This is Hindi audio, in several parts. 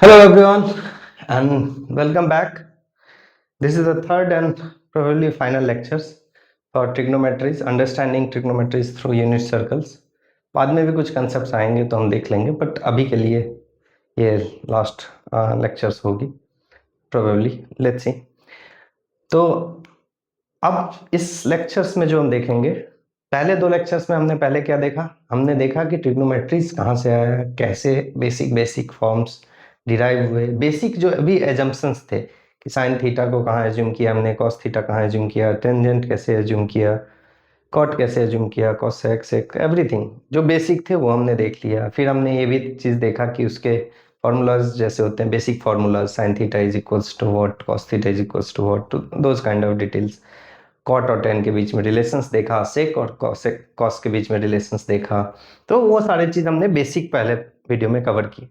Hello everyone and welcome back. This is the third and probably final lectures for trigonometries, understanding trigonometries through unit circles. बाद में भी कुछ concepts आएंगे तो हम देख लेंगे, but अभी के लिए ये last lectures होगी probably. Let's see. तो अब इस lectures में जो हम देखेंगे, पहले दो lectures में हमने पहले क्या देखा? हमने देखा कि trigonometries कहाँ से आया, कैसे बेसिक फॉर्म्स डिराइव हुए, बेसिक जो अभी एजम्पशंस थे कि साइन थीटा को कहाँ एज्यूम किया हमने, कॉस थीटा कहाँ एज्यूम किया, टेंजेंट कैसे एज्यूम किया, कॉट कैसे एज्यूम किया, कॉसेक सेक एवरीथिंग जो बेसिक थे वो हमने देख लिया। फिर हमने ये भी चीज़ देखा कि उसके फार्मूलाज जैसे होते हैं, basic formulas, sine theta is equals to what, cos theta is equals to what, to those kind of details. Cot और टेन के बीच में रिलेशंस देखा, सेक और कॉस के बीच में रिलेशंस देखा। तो वो सारी चीज़ हमने बेसिक पहले वीडियो में कवर की।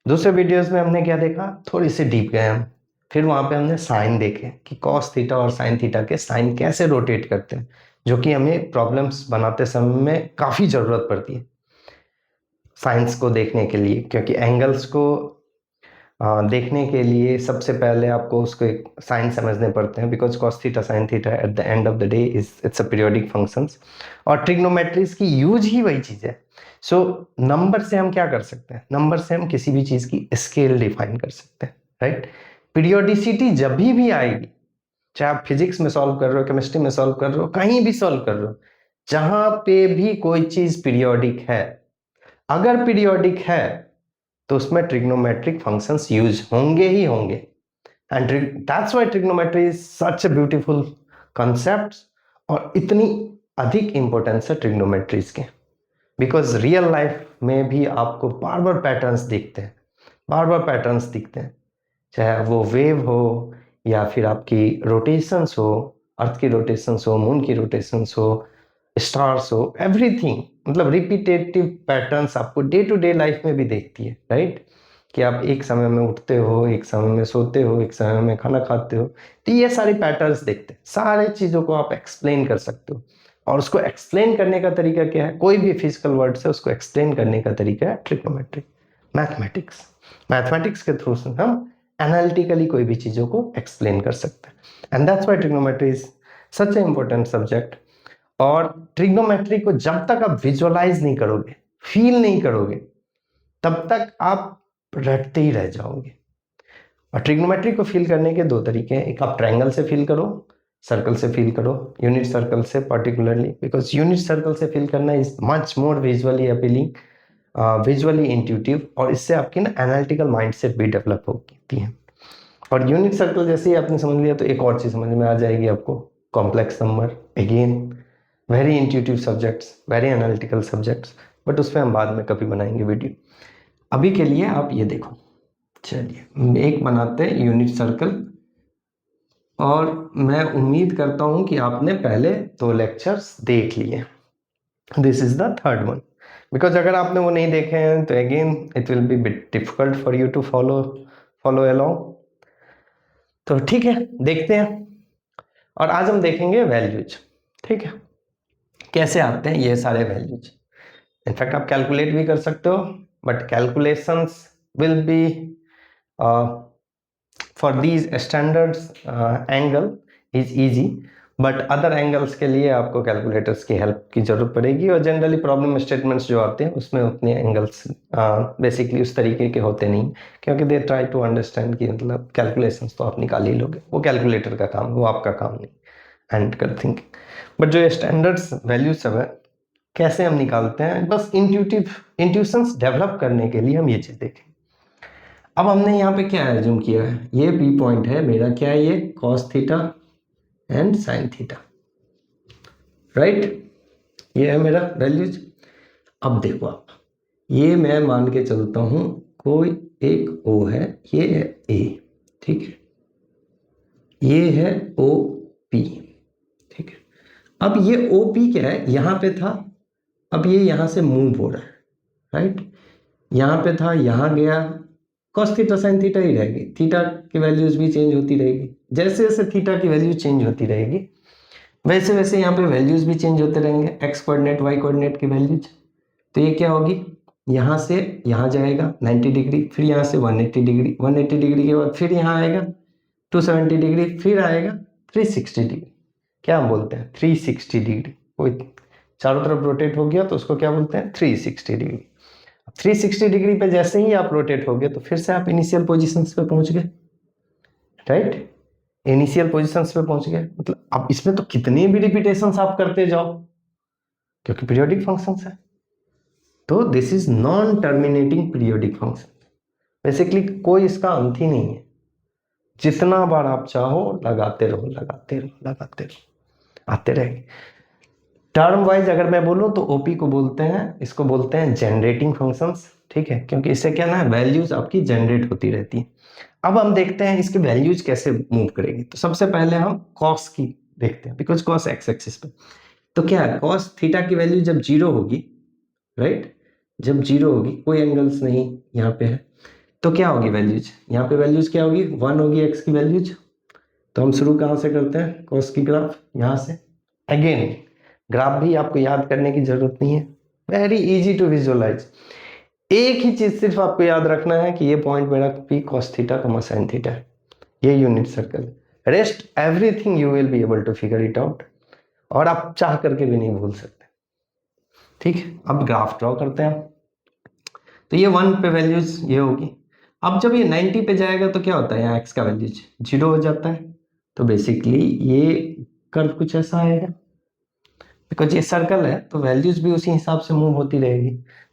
दूसरे वीडियोस में हमने क्या देखा, थोड़ी सी डीप गए हम। फिर वहां पे हमने साइन देखे कि कॉस थीटा और साइन थीटा के साइन कैसे रोटेट करते हैं, जो कि हमें प्रॉब्लम्स बनाते समय में काफ़ी ज़रूरत पड़ती है साइंस को देखने के लिए, क्योंकि एंगल्स को देखने के लिए सबसे पहले आपको उसको एक साइन समझने पड़ते हैं, because cos theta sine theta at the end of the day it's a periodic functions. और ट्रिग्नोमेट्रीज की यूज ही वही चीज़ है। सो नंबर से हम क्या कर सकते हैं, नंबर से हम किसी भी चीज़ की स्केल डिफाइन कर सकते हैं, राइट। पीरियोडिसिटी जब भी आएगी, चाहे आप फिजिक्स में सॉल्व कर रहे हो, केमिस्ट्री में सॉल्व कर रहे हो, कहीं भी सॉल्व कर रहे हो, जहां पे भी कोई चीज पीरियोडिक है, अगर पीरियोडिक है तो उसमें ट्रिग्नोमेट्रिक फंक्शंस यूज होंगे ही होंगे। And that's why trigonometry is such a beautiful concept, और इतनी अधिक इंपॉर्टेंस है ट्रिग्नोमेट्रीज के, बिकॉज रियल लाइफ में भी आपको बार बार पैटर्न्स दिखते हैं, बार बार पैटर्न्स दिखते हैं, चाहे वो वेव हो या फिर आपकी रोटेशंस हो, अर्थ की रोटेशंस हो, मून की रोटेशंस हो, स्टार्स हो, एवरीथिंग। मतलब रिपीटेटिव पैटर्न्स आपको डे टू डे लाइफ में भी देखती है, राइट। कि आप एक समय में उठते हो, एक समय में सोते हो, एक समय में खाना खाते हो, तो ये सारे पैटर्न्स देखते हैं, सारे चीज़ों को आप एक्सप्लेन कर सकते हो। और उसको एक्सप्लेन करने का तरीका क्या है, कोई भी फिजिकल वर्ड से उसको एक्सप्लेन करने का तरीका है ट्रिग्नोमेट्री, मैथमेटिक्स। मैथमेटिक्स के थ्रू से हम एनालिटिकली कोई भी चीज़ों को एक्सप्लेन कर सकते हैं। And that's why trigonometry is such A important subject. और ट्रिग्नोमेट्री को जब तक आप विजुअलाइज नहीं करोगे, फील नहीं करोगे, तब तक आप रटते ही रह जाओगे। और ट्रिग्नोमेट्री को फील करने के दो तरीके हैं, एक आप ट्रायंगल से फील करो, सर्कल से फील करो, यूनिट सर्कल से पर्टिकुलरली, बिकॉज यूनिट सर्कल से फील करना is much more visually appealing, visually intuitive, और इससे आपकी ना एनालिटिकल माइंडसेट भी डेवलप होती है। और यूनिट सर्कल जैसे ही आपने समझ लिया तो एक और चीज़ समझ में आ जाएगी आपको, complex number. Again very intuitive subjects, very analytical subjects, but उस पर हम बाद में कभी बनाएंगे वीडियो। अभी के लिए आप ये देखो, चलिए एक बनाते हैं यूनिट सर्कल। और मैं उम्मीद करता हूँ कि आपने पहले दो लेक्चर्स देख लिए, this is the third one, because अगर आपने वो नहीं देखे हैं तो again it will be bit difficult for you to follow along. तो ठीक है, देखते हैं। और आज हम देखेंगे वैल्यूज, ठीक है, कैसे आते हैं ये सारे वैल्यूज। इनफैक्ट आप कैलकुलेट भी कर सकते हो, but calculations will be for these standards angle is easy, but other angles के लिए आपको कैलकुलेटर्स की हेल्प की जरूरत पड़ेगी। और जनरली प्रॉब्लम स्टेटमेंट्स जो आते हैं उसमें उतने एंगल्स बेसिकली उस तरीके के होते नहीं, क्योंकि दे ट्राई टू अंडरस्टैंड कि मतलब कैलकुलेशंस तो आप निकाल ही लोगे, वो कैलकुलेटर का काम है, वो आपका काम नहीं एंड कर थिंकिंग। बट जो स्टैंडर्ड्स वैल्यूज सब है, कैसे हम निकालते हैं, बस इंट्यूशंस डेवलप करने के लिए हम ये चीज़ देखें। अब हमने यहाँ पे क्या एज्यूम किया है, ये पी पॉइंट है मेरा, क्या है ये, cos theta and sine theta, right. ये है मेरा वैल्यूज। अब देखो आप, ये मैं मान के चलता हूं कोई एक O है, ये है A, ठीक है, ये है OP, ठीक है। अब ये OP क्या है, यहां पे था, अब ये यहां से मूव हो रहा है, राइट। यहां पे था, यहां गया, कॉस थीटा साइन थीटा ही रहेगी, थीटा की वैल्यूज भी चेंज होती रहेगी। जैसे जैसे थीटा की वैल्यू चेंज होती रहेगी, वैसे वैसे यहाँ पे वैल्यूज भी चेंज होते रहेंगे, एक्स कोऑर्डिनेट वाई कोऑर्डिनेट की वैल्यूज। तो ये क्या होगी, यहाँ से यहाँ जाएगा 90 डिग्री, फिर यहाँ से 180 डिग्री, 180 डिग्री के बाद फिर यहाँ आएगा 270 डिग्री, फिर आएगा 360 डिग्री। क्या हम बोलते हैं 360 डिग्री। कोई चारों तरफ रोटेट हो गया तो उसको क्या बोलते हैं 360 डिग्री। 360 डिग्री पे जैसे ही आप रोटेट हो गए तो फिर से आप इनिशियल पोजिशंस पे पहुंच गए, राइट। इनिशियल पोजिशंस पे पहुंच गए, मतलब अब इसमें तो कितनी भी रिपीटेशंस आप करते जाओ क्योंकि पीरियोडिक फंक्शंस है। तो this is non terminating periodic function. Basically कोई इसका अंत ही नहीं है, जितना बार आप चाहो लगाते रहो लगाते रहो लगाते रहो, आते रहेंगे। टर्म वाइज अगर मैं बोलूं तो ओपी को बोलते हैं, इसको बोलते हैं जनरेटिंग फंक्शंस, ठीक है, क्योंकि इससे क्या ना वैल्यूज आपकी जनरेट होती रहती है। अब हम देखते हैं इसके वैल्यूज कैसे मूव करेंगे। तो सबसे पहले हम कॉस की देखते हैं, बिकॉज कॉस एक्स एक्सिस पे। तो क्या है कॉस थीटा की वैल्यू जब जीरो होगी, राइट, जब जीरो होगी, कोई एंगल्स नहीं यहाँ पे है, तो क्या होगी वैल्यूज, यहाँ पे वैल्यूज क्या होगी 1 होगी एक्स की वैल्यूज। तो हम शुरू कहाँ से करते हैं कॉस की ग्राफ, यहाँ से। अगेन ग्राफ भी आपको याद करने की जरूरत नहीं है, वेरी इजी टू विजुअलाइज। एक ही चीज सिर्फ आपको याद रखना है कि ये पॉइंट मेरा P cos theta comma sine theta है, ये unit circle. Rest everything you will be able to figure it out, और आप चाह करके भी नहीं भूल सकते, ठीक है। अब ग्राफ ड्रॉ करते हैं। तो ये 1 पे वैल्यूज ये होगी। अब जब ये 90 पे जाएगा तो क्या होता है, यहाँ x का वैल्यूज 0 हो जाता है। तो बेसिकली ये कर्व कुछ ऐसा आएगा, बिकॉज ये सर्कल है तो वैल्यूज भी उसी हिसाब से मूव होती रहेगी।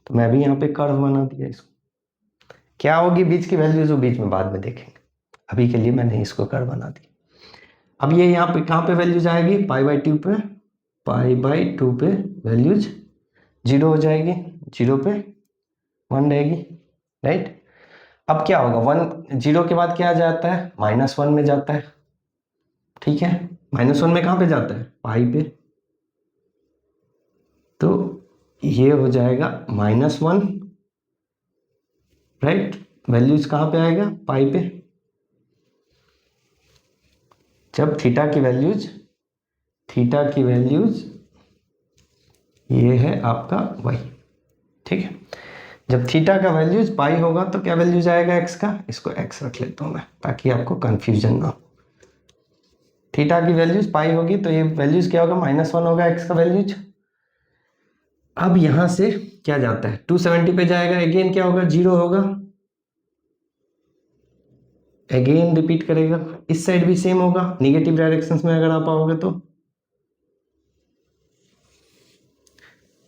तो मैं भी यहाँ पे कर्व बना दिया इसको। क्या होगी बीच की वैल्यूज वो बीच में बाद में देखेंगे, अभी के लिए मैंने इसको कर्व बना दिया। अब ये यहाँ पे कहाँ पे वैल्यूज आएगी π/2 पे, π/2 पे वैल्यूज 0 हो जाएगी, 0 पे 1 रहेगी, राइट। अब क्या होगा 1 0 के बाद क्या आ जाता है -1 में जाता है, ठीक है। -1 में कहाँ पे जाता है पाई पे, तो ये हो जाएगा -1, राइट। वैल्यूज कहाँ पे आएगा पाई पे, जब थीटा की वैल्यूज ये है आपका y, ठीक है। जब थीटा का वैल्यूज पाई होगा तो क्या वैल्यूज आएगा x का, इसको x रख लेता हूं मैं ताकि आपको कंफ्यूजन ना हो। थीटा की वैल्यूज पाई होगी तो ये वैल्यूज क्या होगा -1 होगा x का वैल्यूज। अब यहां से क्या जाता है 270 पे जाएगा, अगेन क्या होगा 0 होगा, अगेन रिपीट करेगा। इस साइड भी सेम होगा, निगेटिव डायरेक्शंस में अगर आप आओगे तो,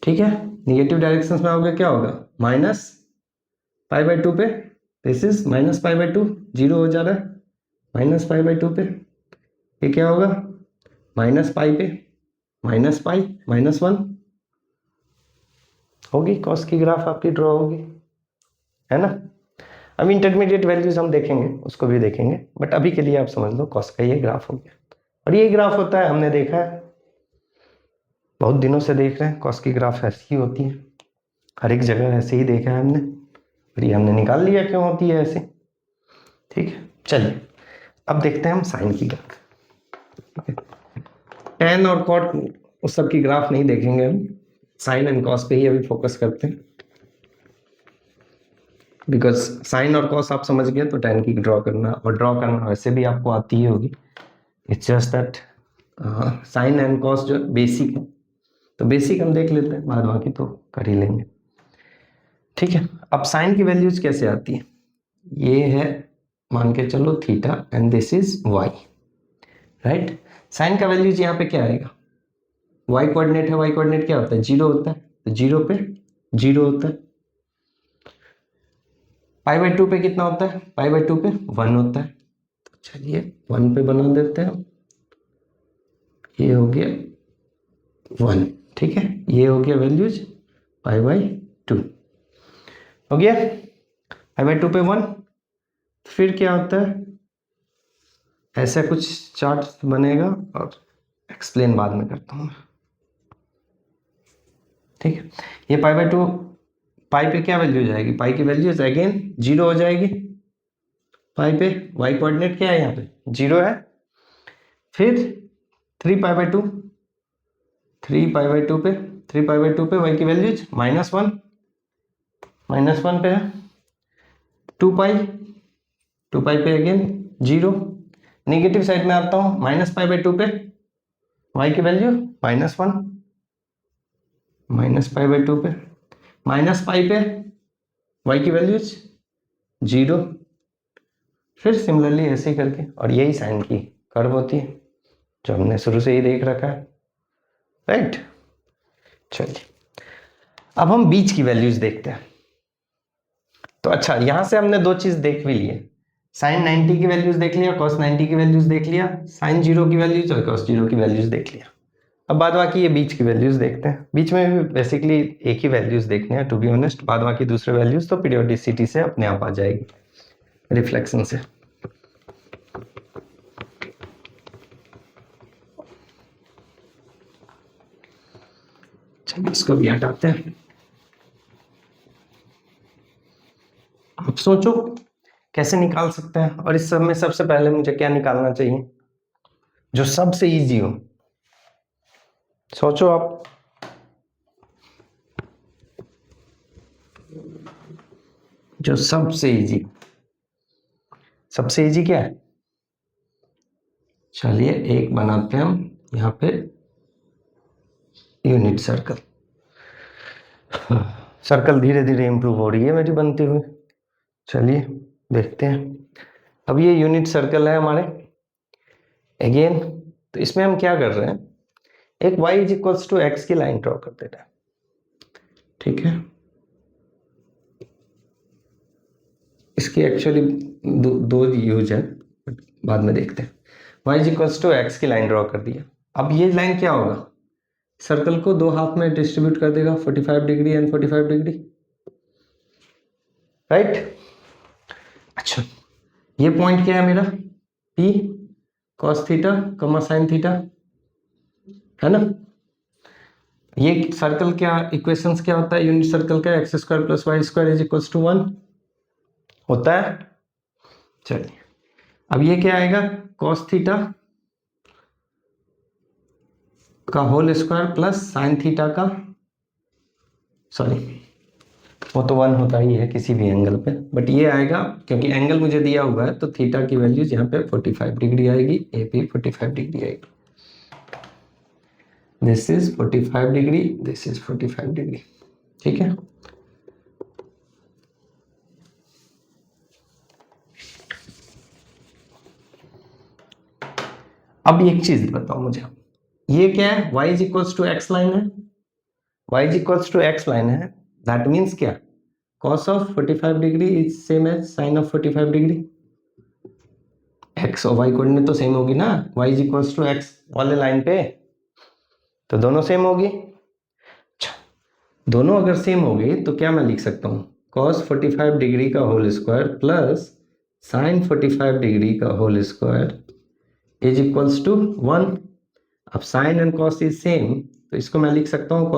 ठीक है। निगेटिव डायरेक्शंस में आओगे क्या होगा -π/2 पे, दिस इज -π/2, 0 हो जा रहा है -π/2 पे। ये क्या होगा -π पे, -π -1 होगी, कॉस की ग्राफ आपकी ड्रॉ होगी, है ना। अब इंटरमीडिएट वैल्यूज हम देखेंगे, उसको भी देखेंगे, बट अभी के लिए आप समझ लो कॉस का ये ग्राफ हो गया। और ये ग्राफ होता है, हमने देखा है बहुत दिनों से देख रहे हैं, कॉस की ग्राफ ऐसी ही होती है, हर एक जगह ऐसे ही देखा है हमने, और ये हमने निकाल लिया क्यों होती है ऐसे, ठीक है। चलिए अब देखते हैं हम साइन की ग्राफ, ठीक है। टेन और कॉट उस सब की ग्राफ नहीं देखेंगे हम, साइन एंड कॉस पे ही अभी फोकस करते हैं, बिकॉज साइन और कॉस आप समझ गए तो टेन की ड्रॉ करना वैसे भी आपको आती ही होगी। It's just that sine and cos जो बेसिक है, तो बेसिक हम देख लेते हैं, बाद बाकी तो कर ही लेंगे, ठीक है। अब साइन की वैल्यूज कैसे आती है, ये है मान के चलो theta and this is y, right. Sine का वैल्यूज यहाँ पे क्या आएगा, वाई कोऑर्डिनेट है, वाई कोऑर्डिनेट क्या होता है 0 होता है, तो 0 पे 0 होता है। π/2 पे कितना होता है, π/2 पे 1 होता है, तो चलिए 1 पे बना देते हैं, ये हो गया 1, ठीक है। ये हो गया वैल्यूज π/2 हो गया, π/2 पे 1। फिर क्या होता है, ऐसा कुछ चार्ट बनेगा और एक्सप्लेन बाद में करता हूँ, ठीक है। ये π/2 पाई पे क्या वैल्यू जाएगी, पाई की वैल्यू अगेन 0 हो जाएगी, पाई पे वाई कोऑर्डिनेट क्या है यहाँ पे 0 है। फिर 3π/2 पे वाई की वैल्यूज -1, -1 पे है, 2 पाई पे अगेन 0। नेगेटिव साइड में आता हूँ, -π/2 पे y की वैल्यू -1, -π/2 पे -π पे y की वैल्यू 0। फिर सिमिलरली ऐसे ही करके, और यही साइन की कर्व होती है जो हमने शुरू से ही देख रखा है, राइट। चलिए अब हम बीच की वैल्यूज देखते हैं। तो अच्छा, यहां से हमने दो चीज देख भी लिए, साइन 90 की वैल्यूज देख लिया, कॉस 90 की वैल्यूज देख लिया, साइन 0 की वैल्यूज और कॉस 0 की वैल्यूज देख लिया। अब बाद बाकी ये बीच की वैल्यूज देखते हैं। बीच में भी बेसिकली एक ही वैल्यूज देखने हैं टू बी ऑनेस्ट, बाद बाकी दूसरे वैल्यूज तो पीरियोडिसिटी से अपने आप आ जाएगी, रिफ्लेक्शन से। चलिए इसको भी हटाते हैं। आप सोचो कैसे निकाल सकते हैं, और इस सब में सबसे पहले मुझे क्या निकालना चाहिए जो सबसे इजी हो। सोचो आप, जो सबसे इजी, सबसे इजी क्या है? चलिए एक बनाते हैं हम यहाँ पे यूनिट सर्कल। सर्कल धीरे धीरे इंप्रूव हो रही है मेरी बनती हुई। चलिए देखते हैं। अब ये यूनिट सर्कल है हमारे अगेन, तो इसमें हम क्या कर रहे हैं, एक y = x की लाइन ड्रॉ कर दे रहे हैं, ठीक है। इसकी एक्चुअली दो यूज है, बाद में देखते हैं। y = x की लाइन ड्रॉ कर दिया। अब ये लाइन क्या होगा, सर्कल को दो हाफ में डिस्ट्रीब्यूट कर देगा, 45 डिग्री एंड 45 डिग्री, राइट। अच्छा, ये पॉइंट क्या है मेरा, P cos थीटा कमा साइन थीटा, है ना। ये सर्कल क्या, इक्वेशंस क्या होता है यूनिट सर्कल का, x² + y² = 1 होता है। चलिए अब ये क्या आएगा, cos थीटा का whole square plus sine theta का, सॉरी वो तो 1 होता ही है किसी भी एंगल पे, बट ये आएगा क्योंकि एंगल मुझे दिया हुआ है तो थीटा की वैल्यूज यहाँ पे 45 डिग्री आएगी, ए भी 45 डिग्री आएगी। This is 45 degree, this is 45 degree, ठीक है। अब एक चीज बताओ मुझे, ये क्या है, y = x लाइन है, y = x लाइन है, दैट मीन्स क्या, cos of 45 degree is same as sin of 45 degree. x और y कोऑर्डिनेट तो सेम होगी ना, y = x वाले लाइन पे, तो दोनों सेम होगी। दोनों अगर सेम होगी तो क्या मैं लिख सकता हूँ, cos 45 डिग्री का whole square plus sin 45 degree का whole square is equals to 1। अब sine and cos is same, तो इसको मैं लिख सकता हूँ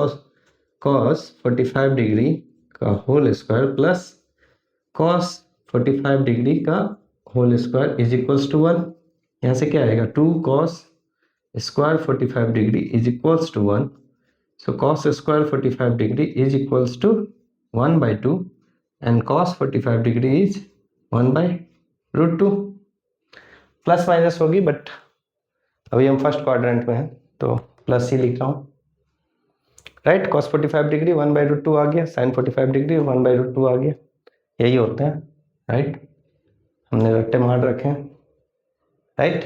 cos 45 डिग्री का whole square plus cos 45 degree का whole square is equals to 1। यहाँ से क्या आएगा, 2 cos square 45 degree is equals to 1। So cos square 45 degree is equals to 1/2 and cos 45 degree is 1/√2। Plus minus होगी बट अभी हम फर्स्ट क्वाड्रेंट में हैं तो प्लस ही लिख रहा हूँ, राइट। cos 45 डिग्री 1/√2 आ गया, sin 45 डिग्री 1/√2 आ गया, यही होता है, राइट। हमने रट्टे मार रखे हैं, राइट,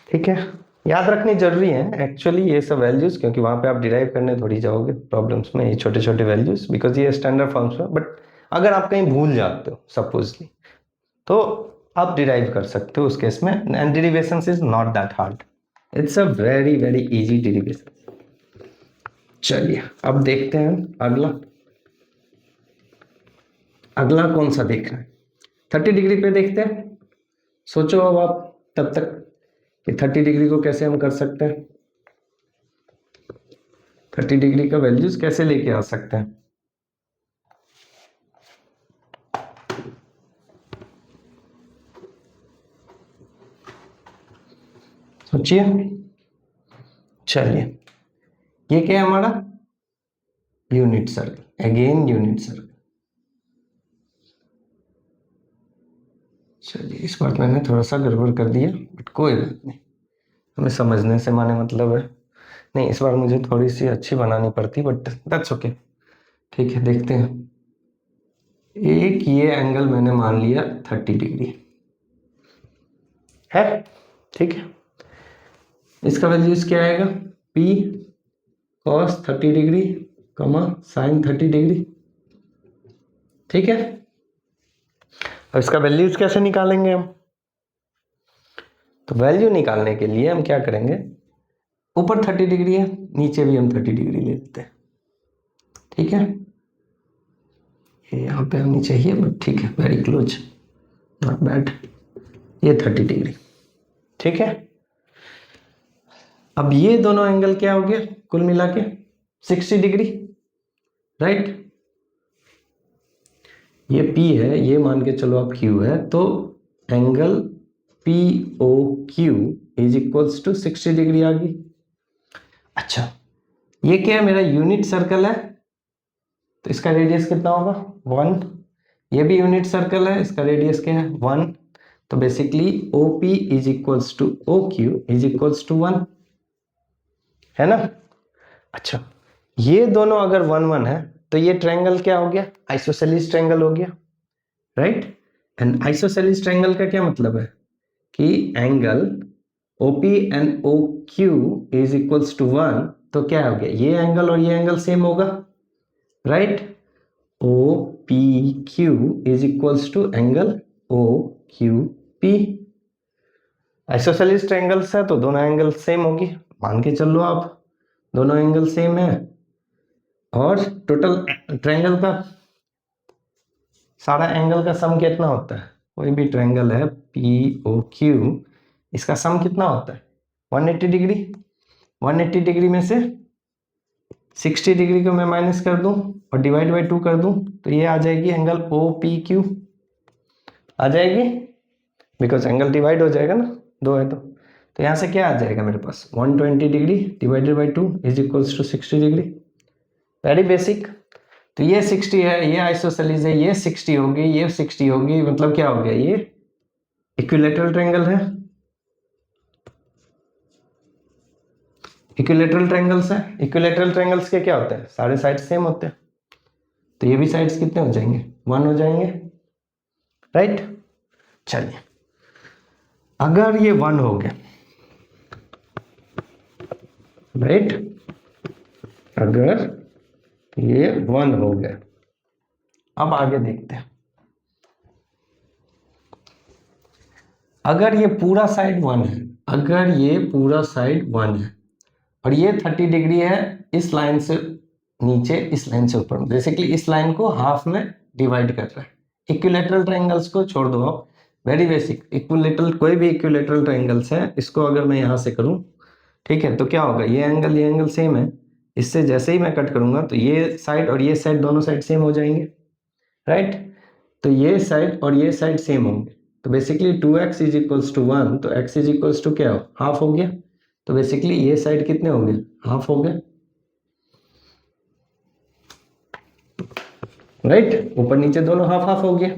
ठीक है। याद रखनी जरूरी है एक्चुअली ये सब वैल्यूज, क्योंकि वहां पे आप डिराइव करने थोड़ी जाओगे प्रॉब्लम्स में ये छोटे छोटे वैल्यूज, बिकॉज ये स्टैंडर्ड फॉर्म्स में, बट अगर आप कहीं भूल जाते हो सपोजली तो आप डिराइव कर सकते हो उस केस में, and derivations is not that hard, it's a very very easy derivation. चलिए अब देखते हैं अगला, अगला कौन सा देखना है, 30 डिग्री पे देखते हैं। सोचो अब आप तब तक कि 30 डिग्री को कैसे हम कर सकते हैं, 30 डिग्री का वैल्यूज कैसे लेके आ सकते हैं। सोचिए, चलिए ये क्या है हमारा, unit circle, again unit circle. चलिए इस बार मैंने थोड़ा सा गड़बड़ कर दिया, बट कोई बात नहीं, हमें समझने से माने मतलब है। नहीं, इस बार मुझे थोड़ी सी अच्छी बनानी पड़ती, बट दैट्स ओके। ठीक है, देखते हैं। एक ये एंगल मैंने मान लिया 30 डिग्री है, ठीक है। इसका वैल्यूज क्या आएगा, P cos 30 डिग्री कमा साइन 30 डिग्री, ठीक है। अब इसका वैल्यूज कैसे निकालेंगे हम, तो वैल्यू निकालने के लिए हम क्या करेंगे, ऊपर 30 डिग्री है, नीचे भी हम 30 डिग्री ले लेते हैं, ठीक है। ये यहाँ पे होनी चाहिए, बट ठीक है, वेरी क्लोज, नॉट बैड। ये 30 डिग्री, ठीक है। अब ये दोनों एंगल क्या हो गया कुल मिला के 60 डिग्री, राइट। ये P है, ये मान के चलो आप Q है, तो angle POQ is equals to 60 degree आ गई। अच्छा, ये क्या है, मेरा यूनिट सर्कल है, तो इसका रेडियस कितना होगा 1। ये भी यूनिट सर्कल है, इसका रेडियस क्या है 1। तो basically OP is equals to OQ is equals to 1, है ना। अच्छा, ये दोनों अगर 1 1 है तो ये ट्रायंगल क्या हो गया, आइसोसेलेस ट्रायंगल हो गया, राइट। एंड आइसोसेलेस ट्रायंगल का क्या मतलब है कि angle OP and OQ is equals to 1, तो क्या हो गया, ये एंगल और ये एंगल सेम होगा, right. OPQ is equals to angle OQP। Isosceles triangles है तो दोनों एंगल सेम होगी, मान के चल लो आप, दोनों एंगल सेम है। और टोटल ट्रायंगल का सारा एंगल का सम कितना होता है, कोई भी ट्रायंगल है POQ, इसका सम कितना होता है 180 डिग्री। 180 डिग्री में से 60 डिग्री को मैं माइनस कर दूं और डिवाइड बाई 2 कर दूं, तो ये आ जाएगी एंगल OPQ आ जाएगी, बिकॉज एंगल डिवाइड हो जाएगा ना, दो है तो यहाँ से क्या आ जाएगा मेरे पास 120 degree divided by 2 is equals to 60 degree, very basic. तो ये 60 है, ये आइसोसेलेस है, ये 60 होगी, ये 60 होगी, मतलब क्या हो गया, ये इक्विलैटरल ट्रायंगल है। इक्विलैटरल ट्रायंगल्स है, इक्विलैटरल ट्रायंगल्स के क्या होते हैं, सारे साइड सेम होते हैं, तो ये भी साइड्स कितने हो जाएंगे 1 हो जाएंगे, राइट। चलिए, अगर ये 1 हो गया, राइट, अगर ये 1 हो गया, अब आगे देखते हैं। अगर ये पूरा साइड 1 है, अगर ये पूरा साइड 1 है और ये 30 डिग्री है इस लाइन से नीचे, इस लाइन से ऊपर, बेसिकली इस लाइन को हाफ में डिवाइड कर रहा है। इक्विलैटरल ट्रायंगल्स को छोड़ दो आप, वेरी बेसिक, इक्विलैटरल कोई भी इक्विलैटरल ट्रायंगल्स है, इसको अगर मैं यहाँ से करूँ, ठीक है, तो क्या होगा, ये एंगल सेम है, इससे जैसे ही मैं कट करूंगा तो ये साइड और ये साइड दोनों साइड सेम हो जाएंगे, राइट। तो ये साइड और ये साइड सेम होंगे, तो basically 2x is equals to 1, तो x इज इक्वल्स टू क्या हो, हाफ हो गया, तो बेसिकली ये साइड कितने हो गए, हाफ हो गए, राइट। ऊपर नीचे दोनों हाफ हाफ हो गया,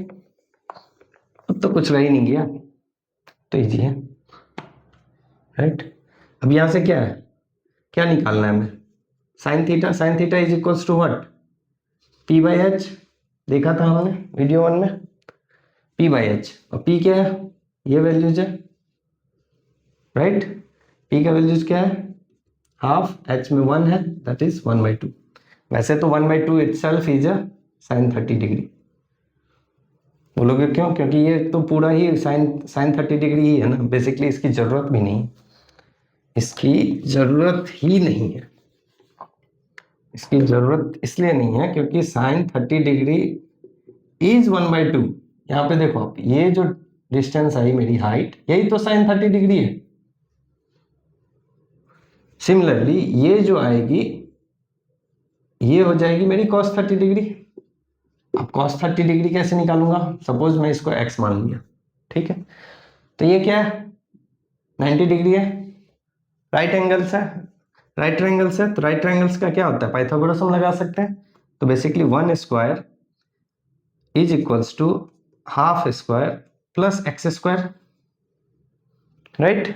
अब तो कुछ रह ही नहीं गया, तो इजी है, राइट। अब यहां से क्या है, क्या निकालना है हमें, sine theta is equals to what, P/H, देखा था हमने वीडियो 1 में, P/H, और P क्या है, ये वैल्यूज है, राइट। P का वैल्यूज क्या है, हाफ, H में 1 है, दैट इज 1/2। वैसे तो 1/2 itself is a sine 30 degree, बोलोगे क्यों, क्योंकि ये तो पूरा ही साइन 30 डिग्री ही है ना, बेसिकली इसकी जरूरत भी नहीं, इसकी जरूरत ही नहीं है, इसकी जरूरत इसलिए नहीं है क्योंकि साइन 30 डिग्री इज 1/2। यहाँ पे देखो आप, ये जो डिस्टेंस आई मेरी हाइट, यही तो साइन 30 डिग्री है। सिमिलरली ये जो आएगी, ये हो जाएगी मेरी cos 30 डिग्री। अब cos 30 डिग्री कैसे निकालूंगा, सपोज मैं इसको x मान लिया, ठीक है, तो ये क्या है 90 डिग्री है, राइट एंगल्स है, राइट ट्रायंगल्स है, तो राइट ट्रायंगल्स का क्या होता है, पाइथागोरस हम लगा सकते हैं। तो basically 1 square is equals to half square plus x square, right.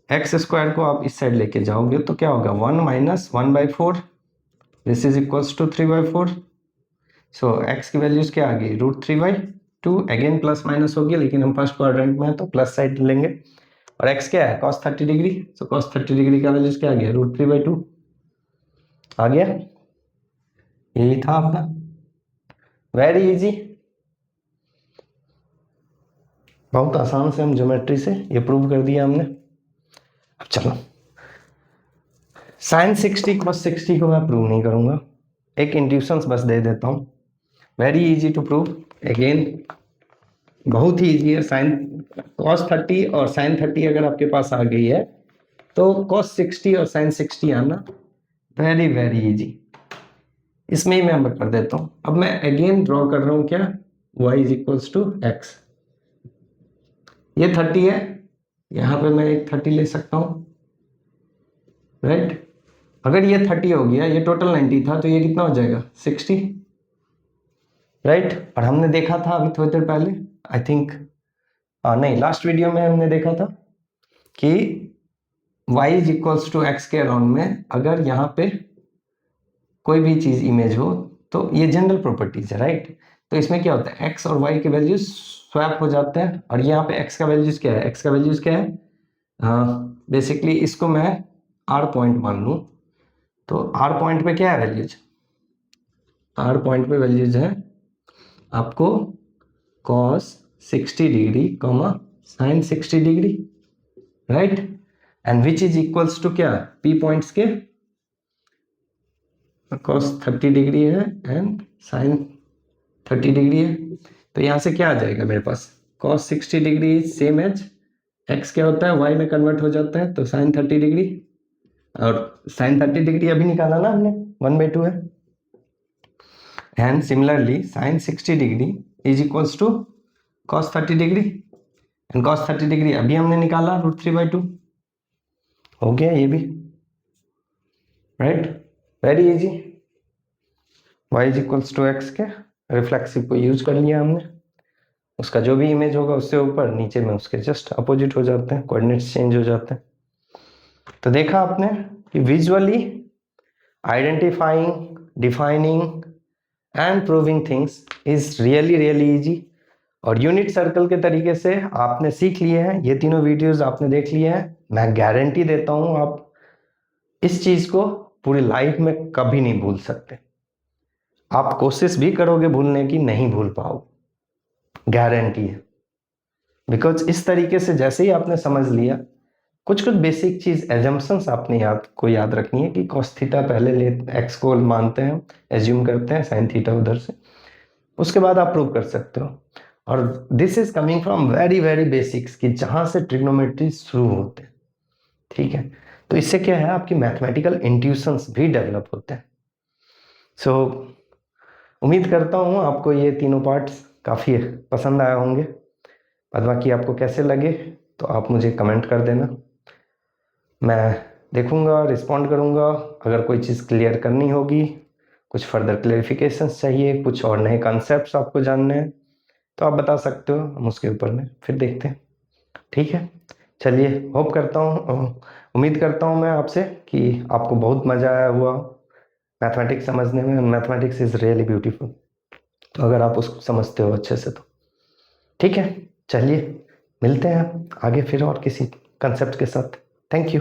X square को आप इस साइड लेके जाओगे तो क्या होगा, 1 माइनस 1/4, this is equals to 3/4। So x की वैल्यूज क्या आ गई, √3/2, अगेन प्लस माइनस हो गया, लेकिन हम फर्स्ट क्वाड्रेंट में हैं तो प्लस साइड लेंगे। और x क्या है, cos 30 डिग्री, सो cos 30 डिग्री का वैल्यूज क्या आ गया, √3/2 आ गया। यही था आपका, वेरी इजी, बहुत आसान से हम ज्योमेट्री से ये प्रूव कर दिया हमने। अब चलो sin 60 cos 60 को मैं प्रूव नहीं करूंगा, एक इंट्यूशंस बस दे देता हूँ। Very easy to prove, again बहुत ही इजी है। साइन cos 30 और sin 30 अगर आपके पास आ गई है तो cos 60 और sin 60 आना वेरी वेरी इजी। इसमें ही मैं कर देता हूँ। अब मैं अगेन ड्रॉ कर रहा हूँ क्या, y is equals to x, ये 30 है, यहाँ पे मैं एक 30 ले सकता हूँ, राइट। अगर ये 30 हो गया, ये टोटल 90 था, तो ये कितना हो जाएगा 60, राइट। और हमने देखा था अभी थोड़ी देर पहले, आई थिंक नहीं, लास्ट वीडियो में हमने देखा था कि y is equals to x के अराउंड में अगर यहाँ पे कोई भी चीज इमेज हो तो ये जनरल प्रॉपर्टीज है, राइट। तो इसमें क्या होता है, x और y के वैल्यूज स्वैप हो जाते हैं, और यहाँ पे x का वैल्यूज क्या है, x का वैल्यूज क्या है, बेसिकली इसको मैं r पॉइंट मान लूँ, तो r पॉइंट पे क्या है वैल्यूज, r पॉइंट पे वैल्यूज है आपको cos 60 degree sin 60 degree, right, and which is equals to क्या, p पॉइंट्स के cos 30 डिग्री है एंड sin 30 डिग्री है। तो यहाँ से क्या आ जाएगा मेरे पास, cos 60 degree same as x क्या होता है, y में कन्वर्ट हो जाता है, तो sin 30 डिग्री, और sin 30 डिग्री अभी निकाला ना हमने, 1/2 है, and similarly sin 60 degree is equals to cos 30 degree, and cos 30 degree अभी हमने निकाला √3/2, हो गया ये भी, right, very easy. y is equals to x के रिफ्लेक्सिव को यूज कर लिया हमने, उसका जो भी इमेज होगा उससे ऊपर नीचे में उसके जस्ट अपोजिट हो जाते हैं, कोऑर्डिनेट्स चेंज हो जाते हैं। तो देखा आपने कि visually identifying, defining and proving things is really really easy, और यूनिट सर्कल के तरीके से आपने सीख लिए हैं, ये तीनों वीडियोस आपने देख लिए हैं। मैं गारंटी देता हूं आप इस चीज को पूरी लाइफ में कभी नहीं भूल सकते, आप कोशिश भी करोगे भूलने की, नहीं भूल पाओगे, गारंटी है। बिकॉज इस तरीके से जैसे ही आपने समझ लिया, कुछ कुछ बेसिक चीज एजम्पशंस आपने याद रखनी है कि cos थीटा पहले ले एक्स को मानते हैं, एज्यूम करते हैं, sin थीटा उधर से, उसके बाद आप प्रूव कर सकते हो। और this is coming from very very basics, कि जहां से ट्रिग्नोमेट्री शुरू होते हैं, ठीक है। तो इससे क्या है, आपकी मैथमेटिकल इंट्यूशंस भी डेवलप होते हैं। सो उम्मीद करता हूँ आपको ये तीनों पार्ट्स काफ़ी पसंद आए होंगे। बाद बाकी आपको कैसे लगे तो आप मुझे कमेंट कर देना, मैं देखूंगा, रिस्पॉन्ड करूंगा। अगर कोई चीज़ क्लियर करनी होगी, कुछ फर्दर क्लेरिफिकेशंस चाहिए, कुछ और नए कॉन्सेप्ट्स आपको जानने हैं, तो आप बता सकते हो, हम उसके ऊपर में फिर देखते हैं, ठीक है। चलिए, होप करता हूँ, उम्मीद करता हूँ मैं आपसे कि आपको बहुत मज़ा आया हुआ मैथमेटिक्स समझने में। मैथमेटिक्स इज़ रियली ब्यूटीफुल, तो अगर आप उसको समझते हो अच्छे से तो ठीक है। चलिए, मिलते हैं आगे फिर और किसी कंसेप्ट के साथ। Thank you.